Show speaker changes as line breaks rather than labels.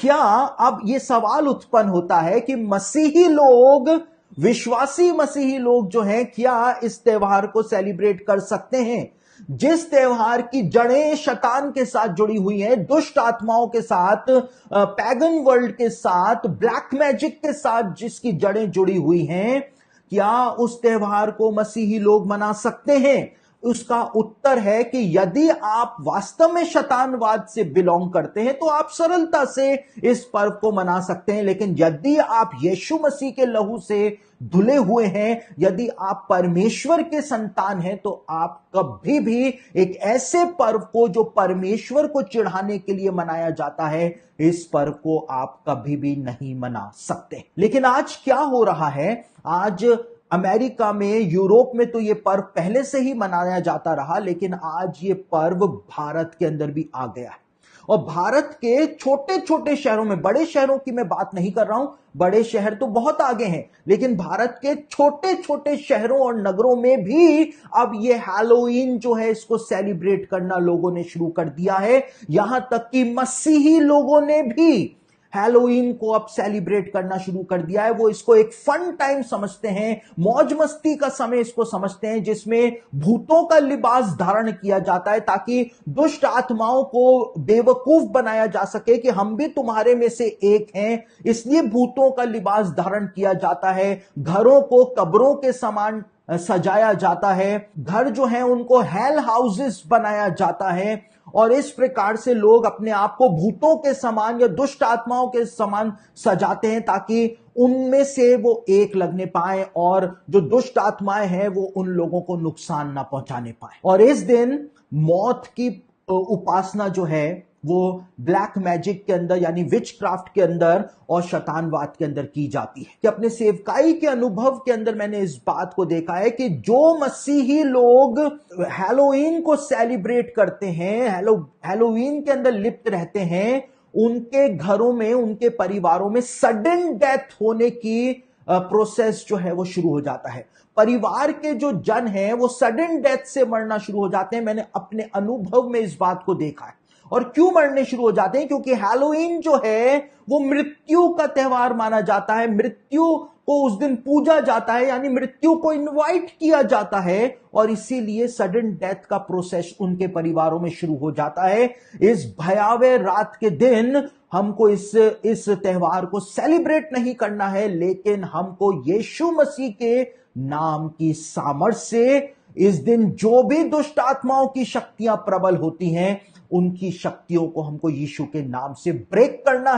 क्या अब यह सवाल उत्पन्न होता है कि मसीही लोग, विश्वासी मसीही लोग जो हैं, क्या इस त्योहार को सेलिब्रेट कर सकते हैं? जिस त्योहार की जड़ें शैतान के साथ जुड़ी हुई हैं, दुष्ट आत्माओं के साथ, पैगन वर्ल्ड के साथ, ब्लैक मैजिक के साथ जिसकी जड़ें जुड़ी हुई हैं, क्या उस त्योहार को मसीही लोग मना सकते हैं? उसका उत्तर है कि यदि आप वास्तव में शैतानवाद से बिलोंग करते हैं तो आप सरलता से इस पर्व को मना सकते हैं, लेकिन यदि आप यीशु मसीह के लहू से धुले हुए हैं, यदि आप परमेश्वर के संतान हैं, तो आप कभी भी एक ऐसे पर्व को जो परमेश्वर को चिढ़ाने के लिए मनाया जाता है, इस पर्व को आप कभी भी नहीं मना सकते। लेकिन आज क्या हो रहा है? आज अमेरिका में, यूरोप में तो यह पर्व पहले से ही मनाया जाता रहा, लेकिन आज यह पर्व भारत के अंदर भी आ गया है। और भारत के छोटे छोटे शहरों में, बड़े शहरों की मैं बात नहीं कर रहा हूं, बड़े शहर तो बहुत आगे हैं, लेकिन भारत के छोटे छोटे शहरों और नगरों में भी अब यह हैलोवीन जो है, इसको सेलिब्रेट करना लोगों ने शुरू कर दिया है। यहां तक कि मसीही लोगों ने भी हैलोवीन को अब सेलिब्रेट करना शुरू कर दिया है। वो इसको एक फन टाइम समझते हैं, मौज मस्ती का समय इसको समझते हैं, जिसमें भूतों का लिबास धारण किया जाता है ताकि दुष्ट आत्माओं को बेवकूफ बनाया जा सके कि हम भी तुम्हारे में से एक हैं। इसलिए भूतों का लिबास धारण किया जाता है, घरों को कब्रों के समान सजाया जाता है, घर जो है उनको हेल हाउसेस बनाया जाता है, और इस प्रकार से लोग अपने आप को भूतों के समान या दुष्ट आत्माओं के समान सजाते हैं ताकि उनमें से वो एक लगने पाए और जो दुष्ट आत्माएं हैं वो उन लोगों को नुकसान ना पहुंचाने पाए। और इस दिन मौत की उपासना जो है वो ब्लैक मैजिक के अंदर, यानी विच क्राफ्ट के अंदर और शैतानवाद के अंदर की जाती है। कि अपने सेवकाई के अनुभव के अंदर मैंने इस बात को देखा है कि जो मसीही लोग हैलोवीन को सेलिब्रेट करते हैं, हैलोवीन के अंदर लिप्त रहते हैं, उनके घरों में, उनके परिवारों में सडन डेथ होने की प्रोसेस जो है वो शुरू हो जाता है। परिवार के जो जन हैं वो सडन डेथ से मरना शुरू हो जाते हैं। मैंने अपने अनुभव में इस बात को देखा है। और क्यों मरने शुरू हो जाते हैं? क्योंकि हैलोवीन जो है वो मृत्यु का त्योहार माना जाता है, मृत्यु को उस दिन पूजा जाता है, यानी मृत्यु को इनवाइट किया जाता है, और इसीलिए सडन डेथ का प्रोसेस उनके परिवारों में शुरू हो जाता है। इस भयावह रात के दिन हमको इस त्योहार को सेलिब्रेट नहीं करना है, लेकिन हमको यीशु मसीह के नाम की सामर्थ से इस दिन जो भी दुष्ट आत्माओं की शक्तियां प्रबल होती हैं, उनकी शक्तियों को हमको यीशु के नाम से ब्रेक करना है।